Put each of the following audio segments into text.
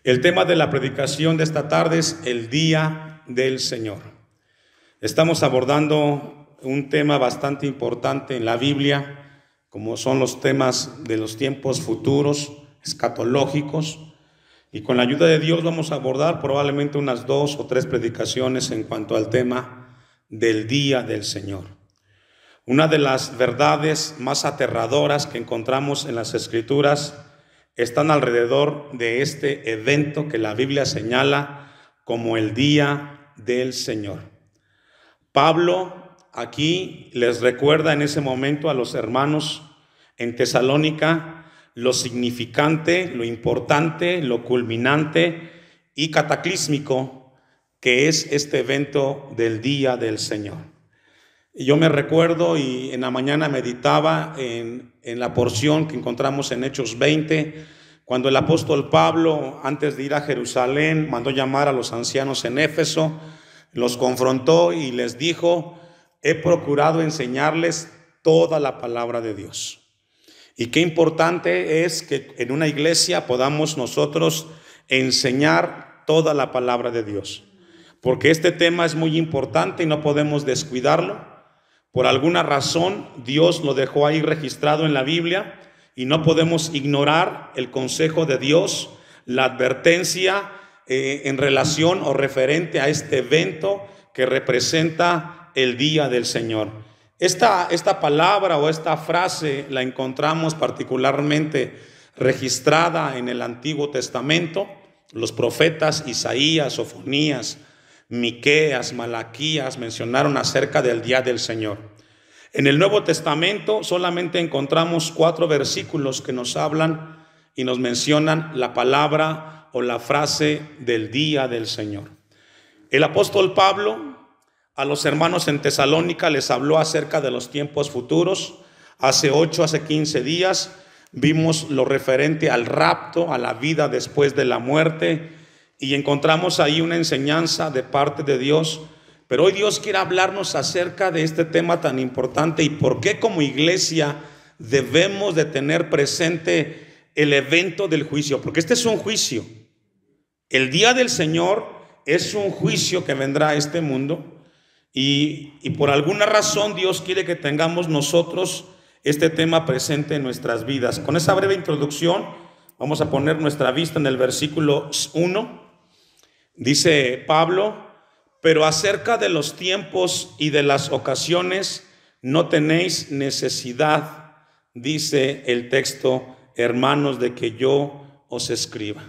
El tema de la predicación de esta tarde es el día del Señor. Estamos abordando un tema bastante importante en la Biblia, como son los temas de los tiempos futuros, escatológicos, y con la ayuda de Dios vamos a abordar probablemente unas 2 o 3 predicaciones en cuanto al tema del día del Señor. Una de las verdades más aterradoras que encontramos en las Escrituras están alrededor de este evento que la Biblia señala como el día del Señor. Pablo aquí les recuerda en ese momento a los hermanos en Tesalónica lo significante, lo importante, lo culminante y cataclísmico que es este evento del día del Señor. Yo me recuerdo y en la mañana meditaba en la porción que encontramos en Hechos 20, cuando el apóstol Pablo, antes de ir a Jerusalén, mandó llamar a los ancianos en Éfeso, los confrontó y les dijo: he procurado enseñarles toda la palabra de Dios. Y qué importante es que en una iglesia podamos nosotros enseñar toda la palabra de Dios, porque este tema es muy importante y no podemos descuidarlo. Por alguna razón Dios lo dejó ahí registrado en la Biblia y no podemos ignorar el consejo de Dios, la advertencia en relación o referente a este evento que representa el día del Señor. Esta palabra o esta frase la encontramos particularmente registrada en el Antiguo Testamento. Los profetas Isaías, Sofonías, Miqueas, Malaquías mencionaron acerca del día del Señor. En el Nuevo Testamento solamente encontramos 4 versículos que nos hablan y nos mencionan la palabra o la frase del día del Señor. El apóstol Pablo a los hermanos en Tesalónica les habló acerca de los tiempos futuros. Hace 15 días vimos lo referente al rapto, a la vida después de la muerte, y encontramos ahí una enseñanza de parte de Dios. Pero hoy Dios quiere hablarnos acerca de este tema tan importante y por qué como iglesia debemos de tener presente el evento del juicio, porque este es un juicio. El día del Señor es un juicio que vendrá a este mundo y por alguna razón Dios quiere que tengamos nosotros este tema presente en nuestras vidas. Con esa breve introducción vamos a poner nuestra vista en el versículo 1. Dice Pablo: pero acerca de los tiempos y de las ocasiones no tenéis necesidad, dice el texto, hermanos, de que yo os escriba.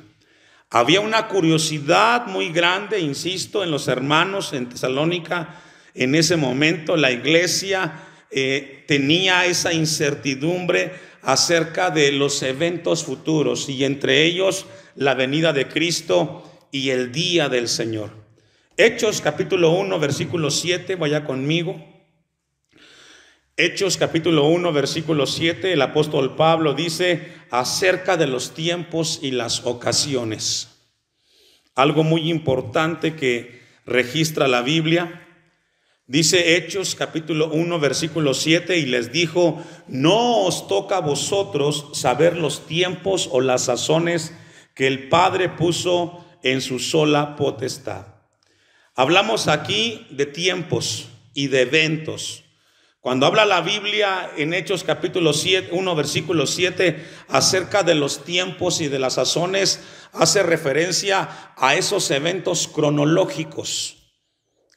Había una curiosidad muy grande, insisto, en los hermanos en Tesalónica. En ese momento la iglesia tenía esa incertidumbre acerca de los eventos futuros, y entre ellos la venida de Cristo y el día del Señor. Hechos capítulo 1 versículo 7, vaya conmigo. Hechos capítulo 1 versículo 7, el apóstol Pablo dice acerca de los tiempos y las ocasiones. Algo muy importante que registra la Biblia. Dice Hechos capítulo 1 versículo 7, y les dijo: no os toca a vosotros saber los tiempos o las sazones que el Padre puso en su sola potestad. Hablamos aquí de tiempos y de eventos. Cuando habla la Biblia en Hechos capítulo 1 versículo 7 acerca de los tiempos y de las sazones, hace referencia a esos eventos cronológicos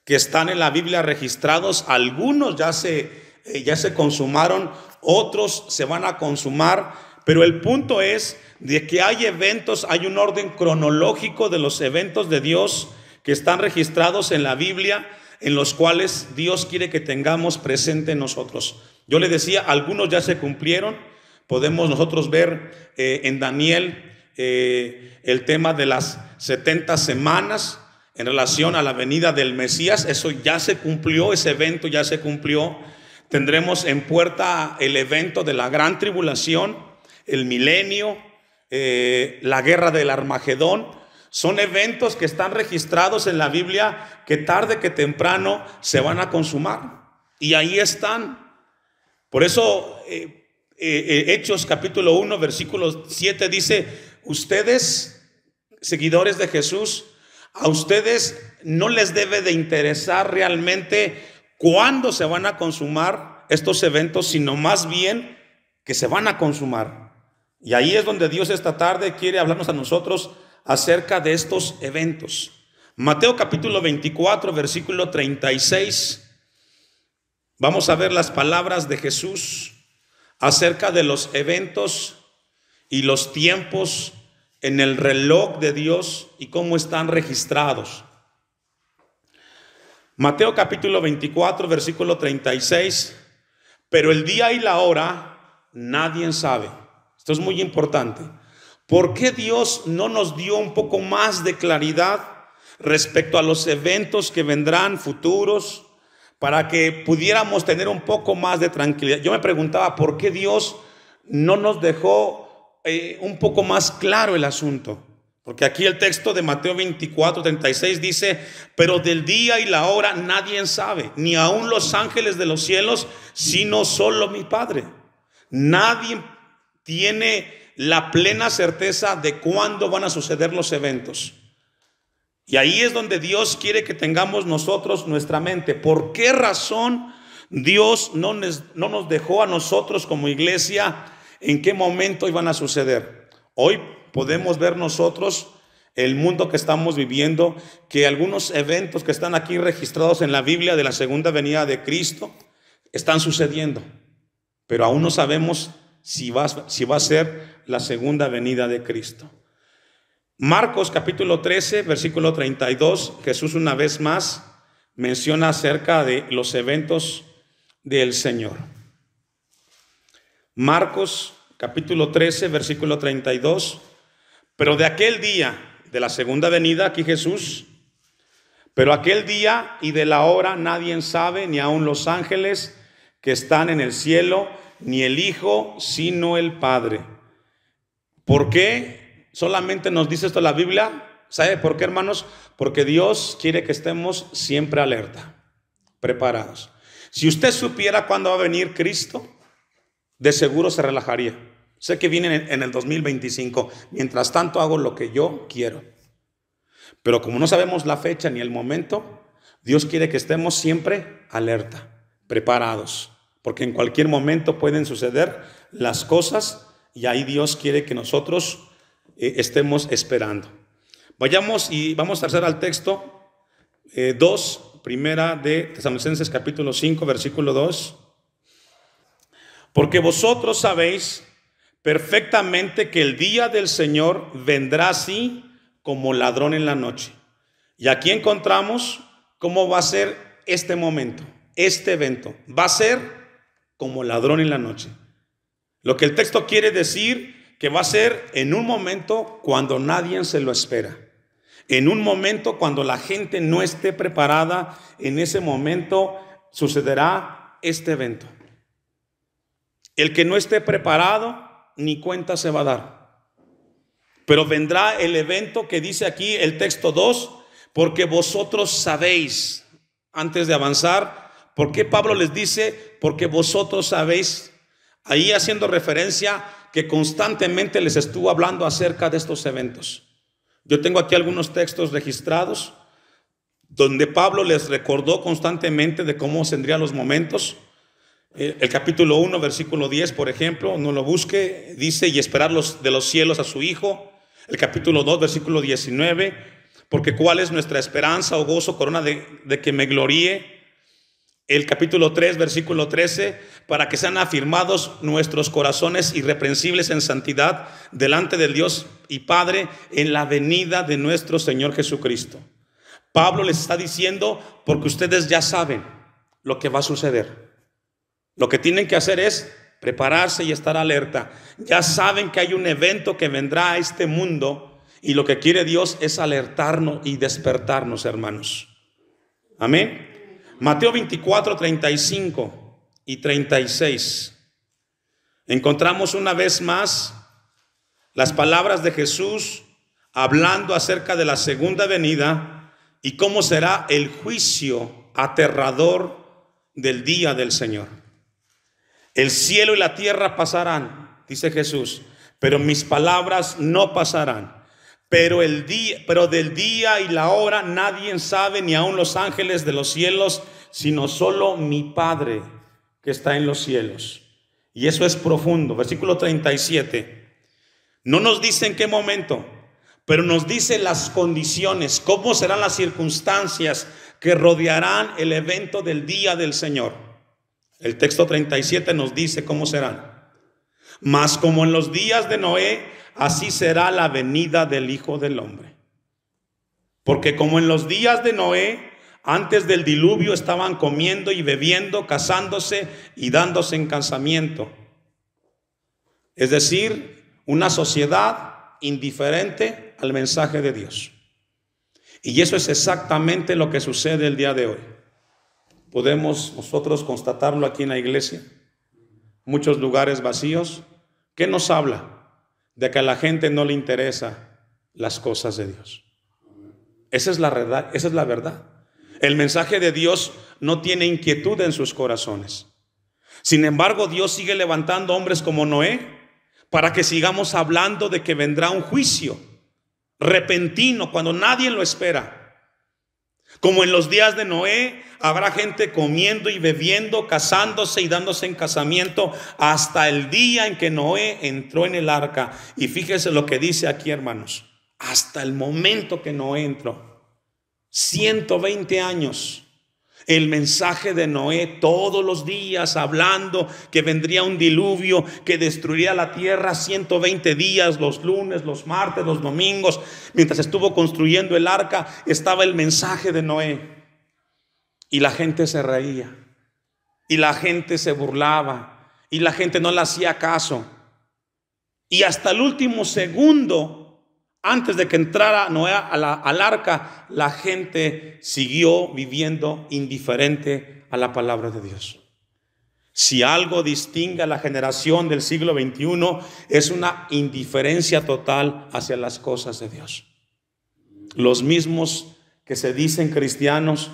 que están en la Biblia registrados. Algunos ya se consumaron, otros se van a consumar, pero el punto es de que hay eventos, hay un orden cronológico de los eventos de Dios que están registrados en la Biblia, en los cuales Dios quiere que tengamos presente nosotros. Yo le decía, algunos ya se cumplieron. Podemos nosotros ver en Daniel el tema de las 70 semanas en relación a la venida del Mesías. Eso ya se cumplió, ese evento ya se cumplió. Tendremos en puerta el evento de la gran tribulación, el milenio, la guerra del Armagedón. Son eventos que están registrados en la Biblia que tarde que temprano se van a consumar. Y ahí están. Por eso Hechos capítulo 1 versículo 7 dice: ustedes seguidores de Jesús, a ustedes no les debe de interesar realmente cuándo se van a consumar estos eventos, sino más bien que se van a consumar. Y ahí es donde Dios esta tarde quiere hablarnos a nosotros acerca de estos eventos. Mateo capítulo 24, versículo 36. Vamos a ver las palabras de Jesús acerca de los eventos y los tiempos en el reloj de Dios y cómo están registrados. Mateo capítulo 24, versículo 36. Pero el día y la hora nadie sabe. Esto es muy importante. ¿Por qué Dios no nos dio un poco más de claridad respecto a los eventos que vendrán futuros, para que pudiéramos tener un poco más de tranquilidad? Yo me preguntaba, ¿por qué Dios no nos dejó un poco más claro el asunto? Porque aquí el texto de Mateo 24, 36 dice: pero del día y la hora nadie sabe, ni aun los ángeles de los cielos, sino solo mi Padre. Nadie tiene la plena certeza de cuándo van a suceder los eventos. Y ahí es donde Dios quiere que tengamos nosotros nuestra mente. ¿Por qué razón Dios no nos dejó a nosotros como iglesia en qué momento iban a suceder? Hoy podemos ver nosotros el mundo que estamos viviendo, que algunos eventos que están aquí registrados en la Biblia de la segunda venida de Cristo están sucediendo, pero aún no sabemos si va a ser la segunda venida de Cristo. Marcos capítulo 13, versículo 32, Jesús una vez más menciona acerca de los eventos del Señor. Marcos capítulo 13, versículo 32. Pero de aquel día de la segunda venida, aquí Jesús, pero aquel día y de la hora nadie sabe, ni aun los ángeles que están en el cielo, ni el Hijo, sino el Padre. ¿Por qué solamente nos dice esto la Biblia? ¿Sabe por qué, hermanos? Porque Dios quiere que estemos siempre alerta, preparados. Si usted supiera cuándo va a venir Cristo, de seguro se relajaría. Sé que viene en el 2025. Mientras tanto hago lo que yo quiero. Pero como no sabemos la fecha ni el momento, Dios quiere que estemos siempre alerta, preparados. Porque en cualquier momento pueden suceder las cosas y ahí Dios quiere que nosotros estemos esperando. Vayamos y vamos a hacer al texto 2, primera de Tesalonicenses capítulo 5, versículo 2. Porque vosotros sabéis perfectamente que el día del Señor vendrá así como ladrón en la noche. Y aquí encontramos cómo va a ser este momento, este evento. Va a ser como ladrón en la noche. Lo que el texto quiere decir que va a ser en un momento cuando nadie se lo espera. En un momento cuando la gente no esté preparada, en ese momento sucederá este evento. El que no esté preparado, ni cuenta se va a dar. Pero vendrá el evento que dice aquí el texto 2, porque vosotros sabéis. Antes de avanzar, ¿por qué Pablo les dice porque vosotros sabéis? Ahí haciendo referencia que constantemente les estuvo hablando acerca de estos eventos. Yo tengo aquí algunos textos registrados donde Pablo les recordó constantemente de cómo vendrían los momentos. El capítulo 1, versículo 10, por ejemplo, no lo busque, dice: y esperar de los cielos a su Hijo. El capítulo 2, versículo 19, porque cuál es nuestra esperanza o gozo, corona de que me gloríe. El capítulo 3, versículo 13, para que sean afirmados nuestros corazones irreprensibles en santidad delante del Dios y Padre en la venida de nuestro Señor Jesucristo. Pablo les está diciendo porque ustedes ya saben lo que va a suceder. Lo que tienen que hacer es prepararse y estar alerta. Ya saben que hay un evento que vendrá a este mundo y lo que quiere Dios es alertarnos y despertarnos, hermanos. Amén. Mateo 24, 35 y 36. Encontramos una vez más las palabras de Jesús hablando acerca de la segunda venida y cómo será el juicio aterrador del día del Señor. El cielo y la tierra pasarán, dice Jesús, pero mis palabras no pasarán. pero del día y la hora nadie sabe, ni aun los ángeles de los cielos, sino solo mi Padre que está en los cielos. Y eso es profundo. Versículo 37. No nos dice en qué momento, pero nos dice las condiciones, cómo serán las circunstancias que rodearán el evento del día del Señor. El texto 37 nos dice cómo serán. Mas como en los días de Noé, así será la venida del Hijo del Hombre. Porque como en los días de Noé, antes del diluvio, estaban comiendo y bebiendo, casándose y dándose en casamiento. Es decir, una sociedad indiferente al mensaje de Dios. Y eso es exactamente lo que sucede el día de hoy. Podemos nosotros constatarlo aquí en la iglesia. Muchos lugares vacíos. ¿Qué nos habla? De que a la gente no le interesa las cosas de Dios. Esa es la verdad, esa es la verdad. El mensaje de Dios no tiene inquietud en sus corazones. Sin embargo, Dios sigue levantando hombres como Noé para que sigamos hablando de que vendrá un juicio repentino cuando nadie lo espera. Como en los días de Noé, habrá gente comiendo y bebiendo, casándose y dándose en casamiento hasta el día en que Noé entró en el arca. Y fíjese lo que dice aquí, hermanos. Hasta el momento que Noé entró. 120 años. El mensaje de Noé todos los días hablando que vendría un diluvio que destruiría la tierra 120 días, los lunes, los martes, los domingos. Mientras estuvo construyendo el arca, estaba el mensaje de Noé. Y la gente se reía. Y la gente se burlaba. Y la gente no le hacía caso. Y hasta el último segundo, antes de que entrara Noé al arca, la gente siguió viviendo indiferente a la palabra de Dios. Si algo distingue a la generación del siglo XXI, es una indiferencia total hacia las cosas de Dios. Los mismos que se dicen cristianos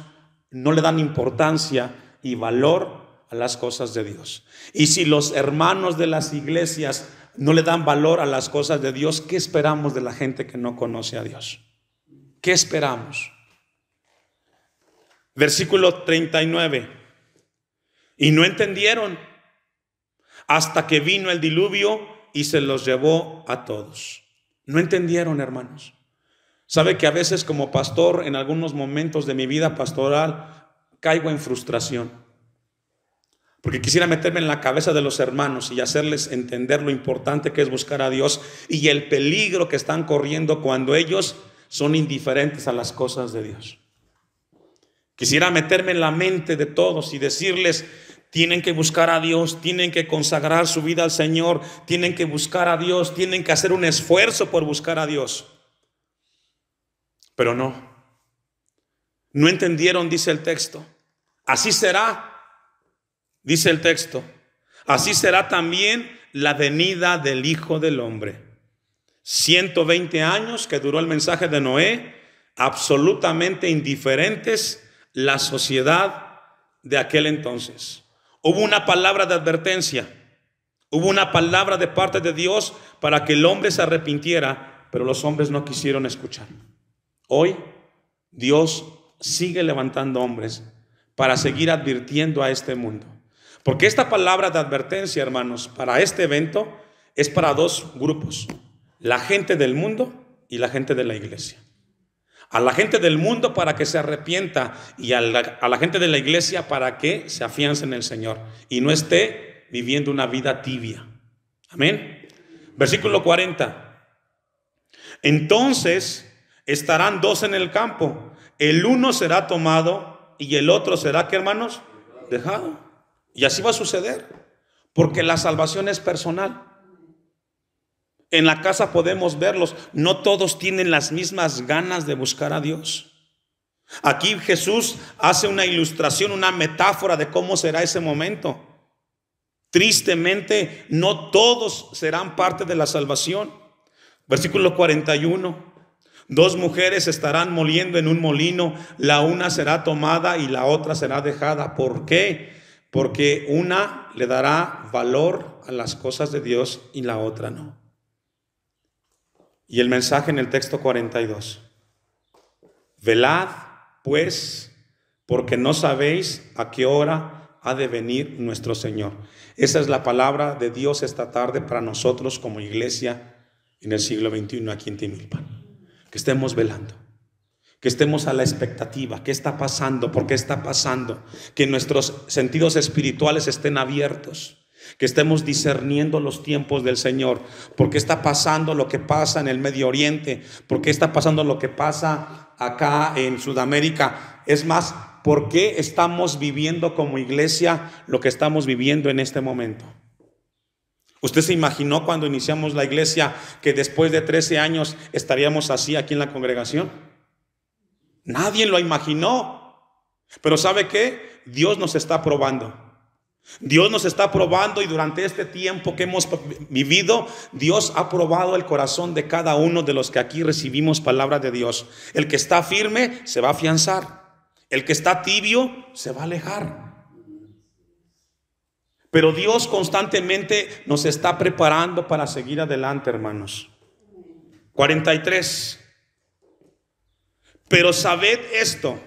no le dan importancia y valor a las cosas de Dios. Y si los hermanos de las iglesias no le dan valor a las cosas de Dios, ¿qué esperamos de la gente que no conoce a Dios? ¿Qué esperamos? Versículo 39. Y no entendieron hasta que vino el diluvio y se los llevó a todos. No entendieron, hermanos. Sabe que a veces como pastor, en algunos momentos de mi vida pastoral, caigo en frustración. Porque quisiera meterme en la cabeza de los hermanos y hacerles entender lo importante que es buscar a Dios y el peligro que están corriendo cuando ellos son indiferentes a las cosas de Dios. Quisiera meterme en la mente de todos y decirles: tienen que buscar a Dios, tienen que consagrar su vida al Señor, tienen que buscar a Dios, tienen que hacer un esfuerzo por buscar a Dios. Pero no entendieron, dice el texto. Así será. Dice el texto, así será también la venida del Hijo del Hombre. 120 años que duró el mensaje de Noé, absolutamente indiferentes la sociedad de aquel entonces. Hubo una palabra de advertencia, hubo una palabra de parte de Dios para que el hombre se arrepintiera, pero los hombres no quisieron escuchar. Hoy Dios sigue levantando hombres para seguir advirtiendo a este mundo. Porque esta palabra de advertencia, hermanos, para este evento es para dos grupos: la gente del mundo y la gente de la iglesia. A la gente del mundo para que se arrepienta y a la gente de la iglesia para que se afiance en el Señor y no esté viviendo una vida tibia. Amén. Versículo 40. Entonces estarán dos en el campo, el uno será tomado y el otro será, ¿qué, hermanos? Dejado. Y así va a suceder, porque la salvación es personal. En la casa podemos verlos, no todos tienen las mismas ganas de buscar a Dios. Aquí Jesús hace una ilustración, una metáfora de cómo será ese momento. Tristemente, no todos serán parte de la salvación. Versículo 41. Dos mujeres estarán moliendo en un molino, la una será tomada y la otra será dejada. ¿Por qué? Porque una le dará valor a las cosas de Dios y la otra no. Y el mensaje en el texto 42. Velad, pues, porque no sabéis a qué hora ha de venir nuestro Señor. Esa es la palabra de Dios esta tarde para nosotros como iglesia en el siglo XXI aquí en Timilpan. Que estemos velando, que estemos a la expectativa. ¿Qué está pasando? ¿Por qué está pasando? Que nuestros sentidos espirituales estén abiertos, que estemos discerniendo los tiempos del Señor. ¿Por qué está pasando lo que pasa en el Medio Oriente? ¿Por qué está pasando lo que pasa acá en Sudamérica? Es más, ¿por qué estamos viviendo como iglesia lo que estamos viviendo en este momento? ¿Usted se imaginó cuando iniciamos la iglesia que después de 13 años estaríamos así aquí en la congregación? Nadie lo imaginó. Pero ¿sabe qué? Dios nos está probando. Dios nos está probando, y durante este tiempo que hemos vivido, Dios ha probado el corazón de cada uno de los que aquí recibimos palabra de Dios. El que está firme se va a afianzar. El que está tibio se va a alejar. Pero Dios constantemente nos está preparando para seguir adelante, hermanos. 43. Pero sabed esto,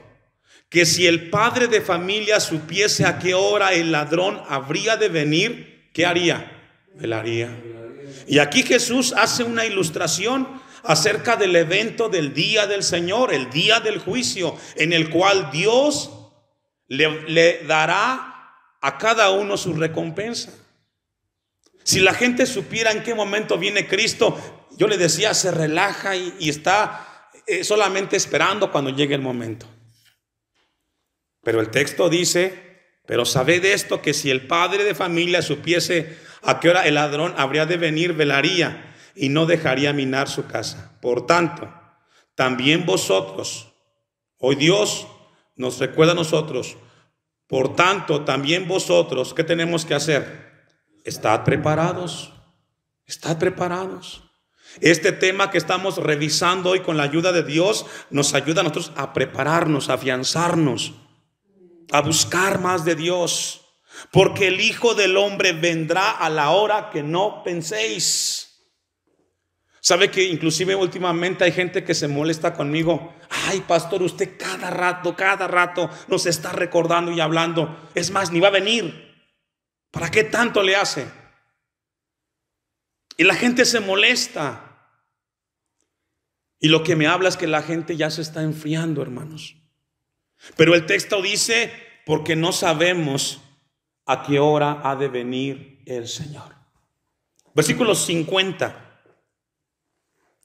que si el padre de familia supiese a qué hora el ladrón habría de venir, ¿qué haría? Velaría. Y aquí Jesús hace una ilustración acerca del evento del día del Señor, el día del juicio, en el cual Dios le dará a cada uno su recompensa. Si la gente supiera en qué momento viene Cristo, yo le decía, se relaja y está solamente esperando cuando llegue el momento. Pero el texto dice, pero sabed esto, que si el padre de familia supiese a qué hora el ladrón habría de venir, velaría y no dejaría minar su casa. Por tanto, también vosotros, hoy Dios nos recuerda a nosotros, por tanto, también vosotros, ¿qué tenemos que hacer? Estad preparados, estad preparados. Este tema que estamos revisando hoy con la ayuda de Dios nos ayuda a nosotros a prepararnos, a afianzarnos, a buscar más de Dios, porque el Hijo del Hombre vendrá a la hora que no penséis. ¿Sabe que inclusive últimamente hay gente que se molesta conmigo? Ay, pastor, usted cada rato nos está recordando y hablando. Es más, ni va a venir. ¿Para qué tanto le hace? Y la gente se molesta. Y lo que me habla es que la gente ya se está enfriando, hermanos. Pero el texto dice, porque no sabemos a qué hora ha de venir el Señor. Versículo 50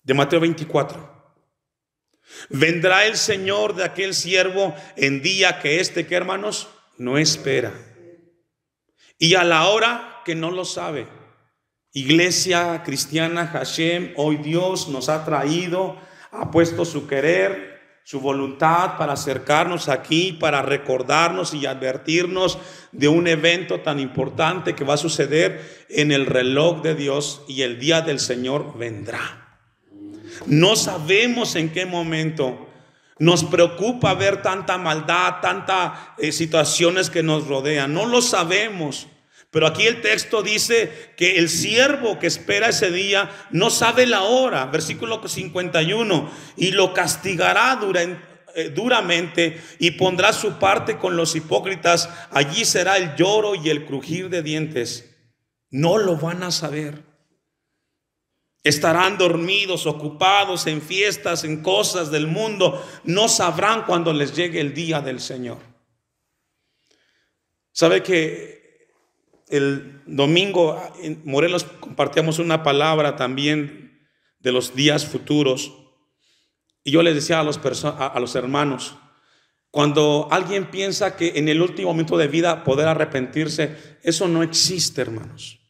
de Mateo 24. Vendrá el Señor de aquel siervo en día que ¿qué, hermanos? No espera. Y a la hora que no lo sabe. Iglesia cristiana Hashem, hoy Dios nos ha traído, ha puesto su querer, su voluntad para acercarnos aquí, para recordarnos y advertirnos de un evento tan importante que va a suceder en el reloj de Dios, y el día del Señor vendrá. No sabemos en qué momento. Nos preocupa ver tanta maldad, tantas situaciones que nos rodean. No lo sabemos. Pero aquí el texto dice que el siervo que espera ese día no sabe la hora. Versículo 51. Y lo castigará duramente y pondrá su parte con los hipócritas. Allí será el lloro y el crujir de dientes. No lo van a saber. Estarán dormidos, ocupados en fiestas, en cosas del mundo. No sabrán cuando les llegue el día del Señor. ¿Sabe que el domingo en Morelos compartíamos una palabra también de los días futuros? Y yo les decía a los hermanos, cuando alguien piensa que en el último momento de vida poder arrepentirse, eso no existe, hermanos.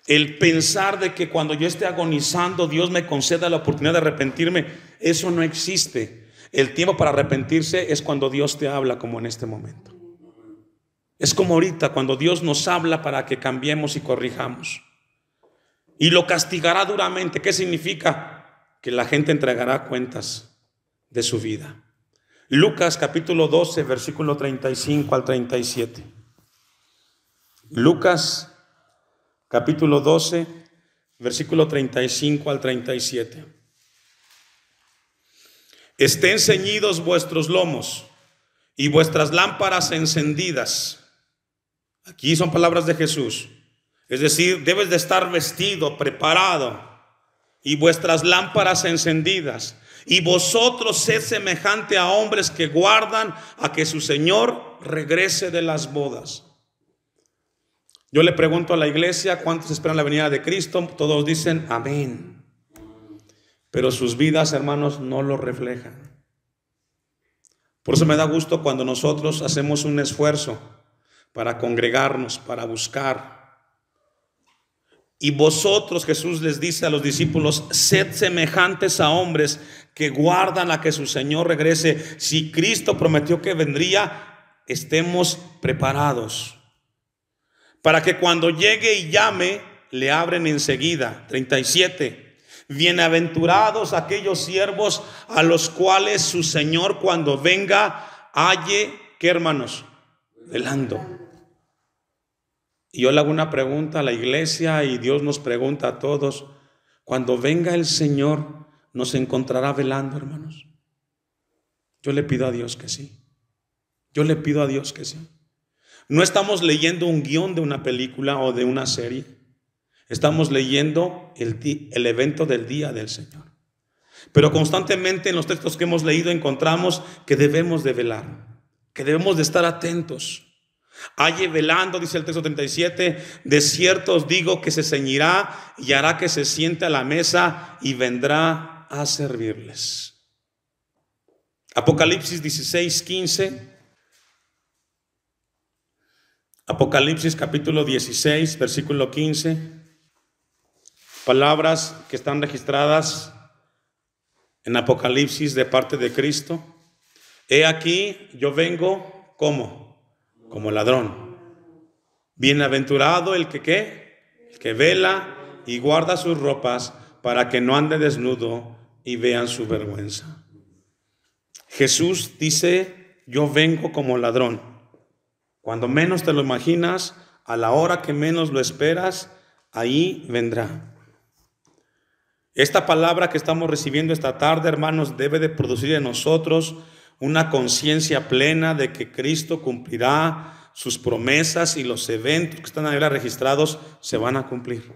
El pensar de que cuando yo esté agonizando Dios me conceda la oportunidad de arrepentirme, eso no existe. El tiempo para arrepentirse es cuando Dios te habla, como en este momento. Es como ahorita cuando Dios nos habla para que cambiemos y corrijamos. Y lo castigará duramente. ¿Qué significa? Que la gente entregará cuentas de su vida. Lucas capítulo 12, versículo 35 al 37. Lucas capítulo 12, versículo 35 al 37. Estén ceñidos vuestros lomos y vuestras lámparas encendidas. Aquí son palabras de Jesús. Es decir, debes de estar vestido, preparado, y vuestras lámparas encendidas. Y vosotros sed semejante a hombres que guardan a que su Señor regrese de las bodas. Yo le pregunto a la iglesia, ¿cuántos esperan la venida de Cristo? Todos dicen amén. Pero sus vidas, hermanos, no lo reflejan. Por eso me da gusto cuando nosotros hacemos un esfuerzo para congregarnos, para buscar. Y vosotros, Jesús les dice a los discípulos, sed semejantes a hombres que guardan a que su Señor regrese. Si Cristo prometió que vendría, estemos preparados para que cuando llegue y llame, le abren enseguida. 37. Bienaventurados aquellos siervos a los cuales su Señor cuando venga halle, ¿qué, hermanos? Velando. Y yo le hago una pregunta a la iglesia y Dios nos pregunta a todos: cuando venga el Señor, ¿nos encontrará velando, hermanos? Yo le pido a Dios que sí. Yo le pido a Dios que sí. No estamos leyendo un guión de una película o de una serie. Estamos leyendo el evento del día del Señor. Pero constantemente en los textos que hemos leído encontramos que debemos de velar, que debemos de estar atentos. Halle velando, dice el texto 37, de cierto os digo que se ceñirá y hará que se siente a la mesa y vendrá a servirles. Apocalipsis 16:15. Apocalipsis capítulo 16, versículo 15. Palabras que están registradas en Apocalipsis de parte de Cristo. He aquí, yo vengo como ladrón. Bienaventurado el que ¿qué? El que vela y guarda sus ropas para que no ande desnudo y vean su vergüenza. Jesús dice: yo vengo como ladrón. Cuando menos te lo imaginas, a la hora que menos lo esperas, ahí vendrá. Esta palabra que estamos recibiendo esta tarde, hermanos, debe de producir en nosotros una conciencia plena de que Cristo cumplirá sus promesas y los eventos que están ahí registrados se van a cumplir.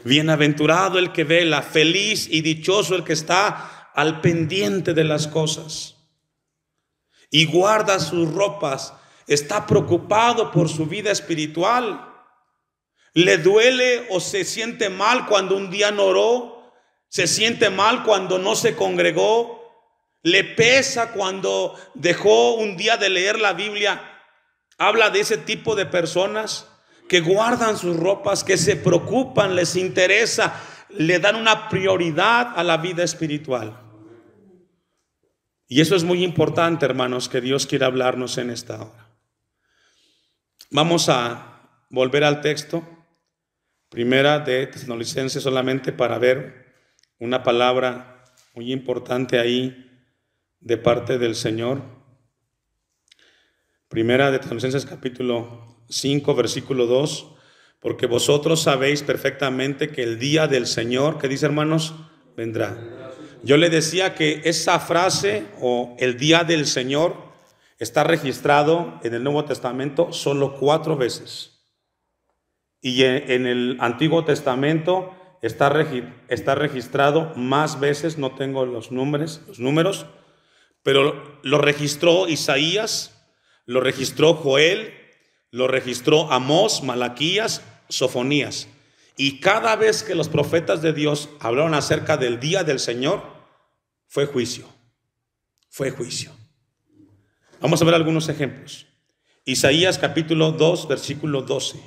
Bienaventurado el que vela, feliz y dichoso el que está al pendiente de las cosas y guarda sus ropas. Está preocupado por su vida espiritual. Le duele o se siente mal cuando un día no oró. Se siente mal cuando no se congregó. Le pesa cuando dejó un día de leer la Biblia. Habla de ese tipo de personas que guardan sus ropas, que se preocupan, les interesa, le dan una prioridad a la vida espiritual. Y eso es muy importante, hermanos, que Dios quiera hablarnos en esta hora. Vamos a volver al texto, primera de Tesalonicenses, solamente para ver una palabra muy importante ahí de parte del Señor. Primera de Tesalonicenses capítulo 5, versículo 2. Porque vosotros sabéis perfectamente que el día del Señor, ¿qué dice, hermanos? Vendrá. Yo le decía que esa frase o el día del Señor está registrado en el Nuevo Testamento solo 4 veces. Y en el Antiguo Testamento está registrado más veces, no tengo los números, pero lo registró Isaías, lo registró Joel, lo registró Amós, Malaquías, Sofonías. Y cada vez que los profetas de Dios hablaron acerca del día del Señor, fue juicio. Fue juicio. Vamos a ver algunos ejemplos. Isaías capítulo 2, versículo 12.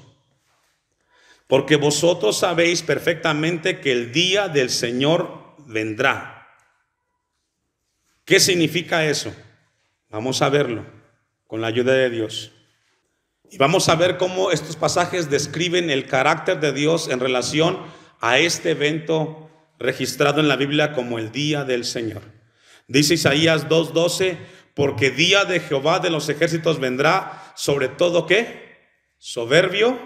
Porque vosotros sabéis perfectamente que el día del Señor vendrá. ¿Qué significa eso? Vamos a verlo con la ayuda de Dios. Y vamos a ver cómo estos pasajes describen el carácter de Dios en relación a este evento registrado en la Biblia como el día del Señor. Dice Isaías 2:12, porque día de Jehová de los ejércitos vendrá, sobre todo ¿qué? Soberbio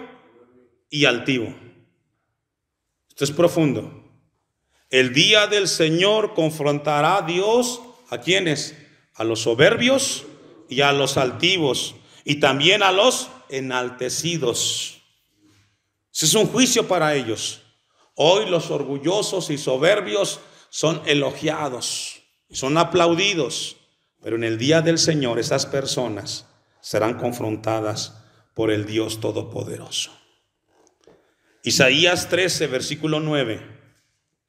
y altivo. Esto es profundo. El día del Señor confrontará a Dios ¿A quiénes? A los soberbios y a los altivos, y también a los enaltecidos. Ese es un juicio para ellos. Hoy los orgullosos y soberbios son elogiados, son aplaudidos, pero en el día del Señor esas personas serán confrontadas por el Dios Todopoderoso. Isaías 13, versículo 9,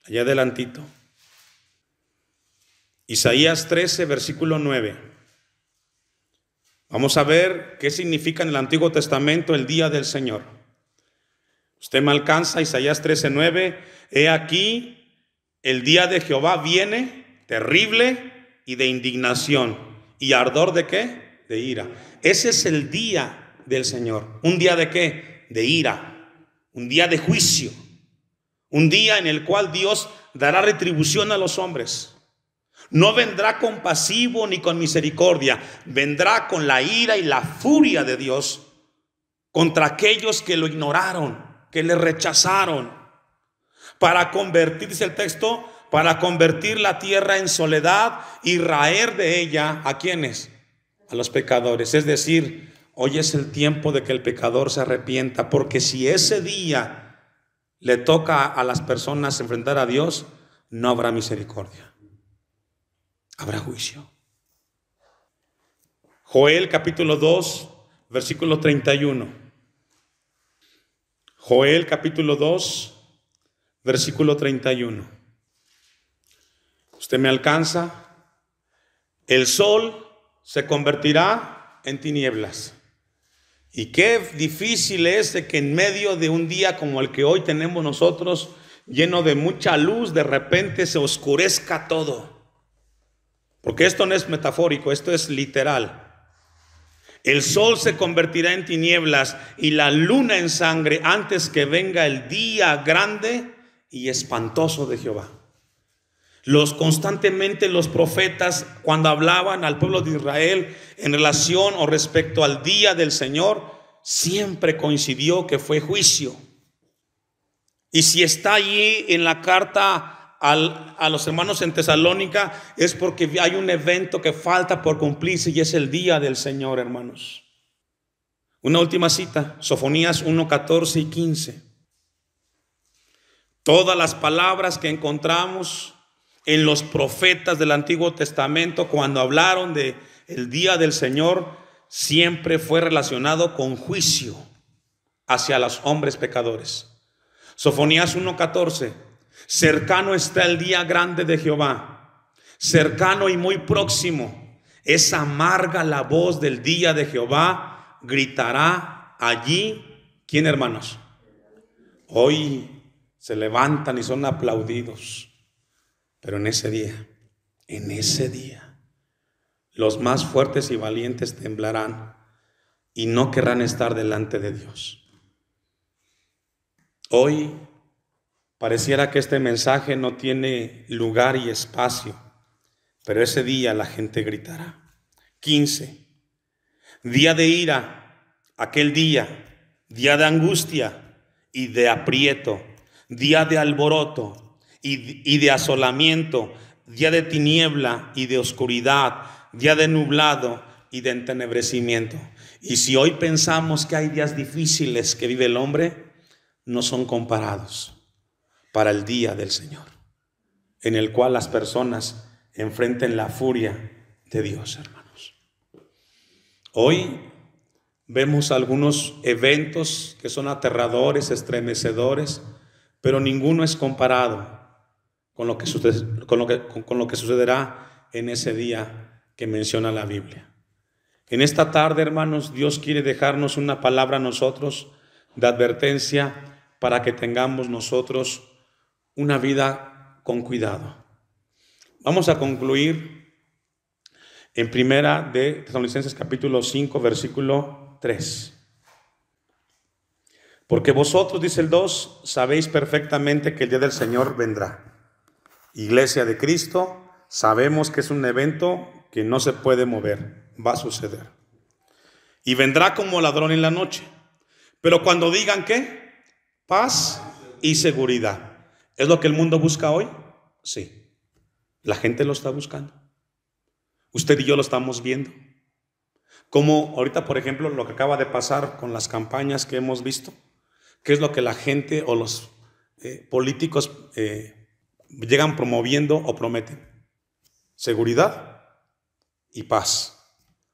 allá adelantito. Isaías 13, versículo 9. Vamos a ver qué significa en el Antiguo Testamento el día del Señor. Usted me alcanza, Isaías 13, 9. He aquí, el día de Jehová viene terrible y de indignación. ¿Y ardor de qué? De ira. Ese es el día del Señor. ¿Un día de qué? De ira. Un día de juicio. Un día en el cual Dios dará retribución a los hombres. No vendrá compasivo ni con misericordia. Vendrá con la ira y la furia de Dios contra aquellos que lo ignoraron, que le rechazaron, para convertir, dice el texto, para convertir la tierra en soledad y raer de ella, ¿a quiénes? A los pecadores. Es decir, hoy es el tiempo de que el pecador se arrepienta, porque si ese día le toca a las personas enfrentar a Dios, no habrá misericordia, habrá juicio. Joel capítulo 2, versículo 31. Joel capítulo 2, versículo 31. Usted me alcanza. El sol se convertirá en tinieblas. Y qué difícil es de que en medio de un día como el que hoy tenemos nosotros, lleno de mucha luz, de repente se oscurezca todo. Porque esto no es metafórico, esto es literal. El sol se convertirá en tinieblas y la luna en sangre antes que venga el día grande y espantoso de Jehová. Constantemente los profetas, cuando hablaban al pueblo de Israel en relación o respecto al día del Señor, siempre coincidió que fue juicio. Y si está allí en la carta a los hermanos en Tesalónica, es porque hay un evento que falta por cumplirse y es el día del Señor, hermanos. Una última cita, Sofonías 1, 14 y 15. Todas las palabras que encontramos en los profetas del Antiguo Testamento cuando hablaron de el día del Señor, siempre fue relacionado con juicio hacia los hombres pecadores. Sofonías 1:14, cercano está el día grande de Jehová, cercano y muy próximo, es amarga la voz del día de Jehová, gritará allí. ¿Quién, hermanos? Hoy se levantan y son aplaudidos, pero en ese día, los más fuertes y valientes temblarán y no querrán estar delante de Dios. Hoy pareciera que este mensaje no tiene lugar y espacio, pero ese día la gente gritará. 15, día de ira, aquel día de angustia y de aprieto, día de alboroto y de asolamiento, día de tiniebla y de oscuridad, día de nublado y de entenebrecimiento. Y si hoy pensamos que hay días difíciles que vive el hombre, no son comparados para el día del Señor, en el cual las personas enfrenten la furia de Dios, hermanos. Hoy vemos algunos eventos que son aterradores, estremecedores, pero ninguno es comparado con lo que sucederá en ese día que menciona la Biblia. En esta tarde, hermanos, Dios quiere dejarnos una palabra a nosotros de advertencia para que tengamos nosotros una vida con cuidado. Vamos a concluir en primera de Tesalonicenses capítulo 5, versículo 3. Porque vosotros, dice el 2, sabéis perfectamente que el día del Señor vendrá. Iglesia de Cristo, sabemos que es un evento que no se puede mover, va a suceder. Y vendrá como ladrón en la noche. Pero cuando digan ¿qué? Paz y seguridad. ¿Es lo que el mundo busca hoy? Sí. La gente lo está buscando. Usted y yo lo estamos viendo. Como ahorita, por ejemplo, lo que acaba de pasar con las campañas que hemos visto, ¿qué es lo que la gente o los políticos llegan promoviendo o prometen? Seguridad y paz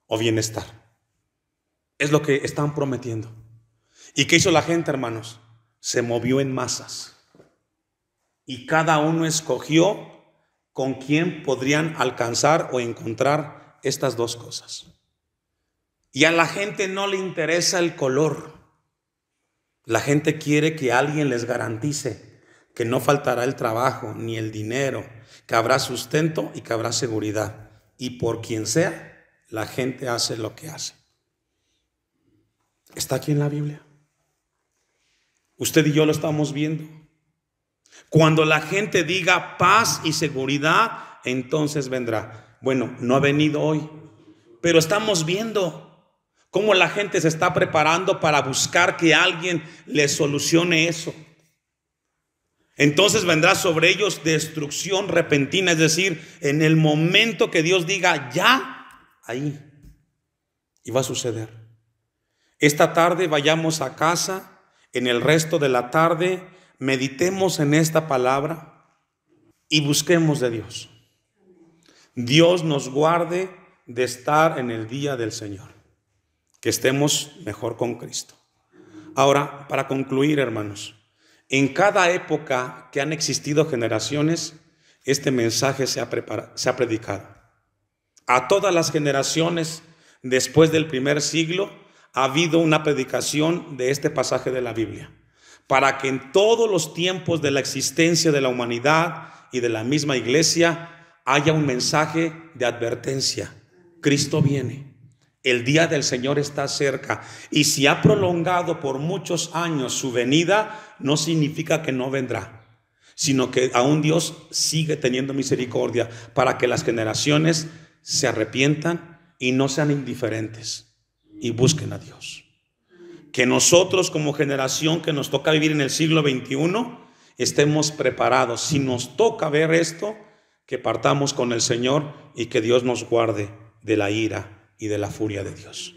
o bienestar. Es lo que están prometiendo. ¿Y qué hizo la gente, hermanos? Se movió en masas. Y cada uno escogió con quién podrían alcanzar o encontrar estas dos cosas. Y a la gente no le interesa el color. La gente quiere que alguien les garantice que no faltará el trabajo ni el dinero, que habrá sustento y que habrá seguridad. Y por quien sea, la gente hace lo que hace. Está aquí en la Biblia. Usted y yo lo estamos viendo. Cuando la gente diga paz y seguridad, entonces vendrá. Bueno, no ha venido hoy, pero estamos viendo cómo la gente se está preparando para buscar que alguien les solucione eso. Entonces vendrá sobre ellos destrucción repentina, es decir, en el momento que Dios diga ya, ahí, y va a suceder. Esta tarde vayamos a casa, en el resto de la tarde meditemos en esta palabra y busquemos de Dios. Dios nos guarde de estar en el día del Señor, que estemos mejor con Cristo. Ahora, para concluir, hermanos, en cada época que han existido generaciones, este mensaje se ha predicado. A todas las generaciones después del primer siglo ha habido una predicación de este pasaje de la Biblia, para que en todos los tiempos de la existencia de la humanidad y de la misma iglesia haya un mensaje de advertencia. Cristo viene. El día del Señor está cerca, y si ha prolongado por muchos años su venida, no significa que no vendrá, sino que aún Dios sigue teniendo misericordia para que las generaciones se arrepientan y no sean indiferentes y busquen a Dios. Que nosotros como generación que nos toca vivir en el siglo XXI estemos preparados. Si nos toca ver esto, que partamos con el Señor y que Dios nos guarde de la ira y de la furia de Dios.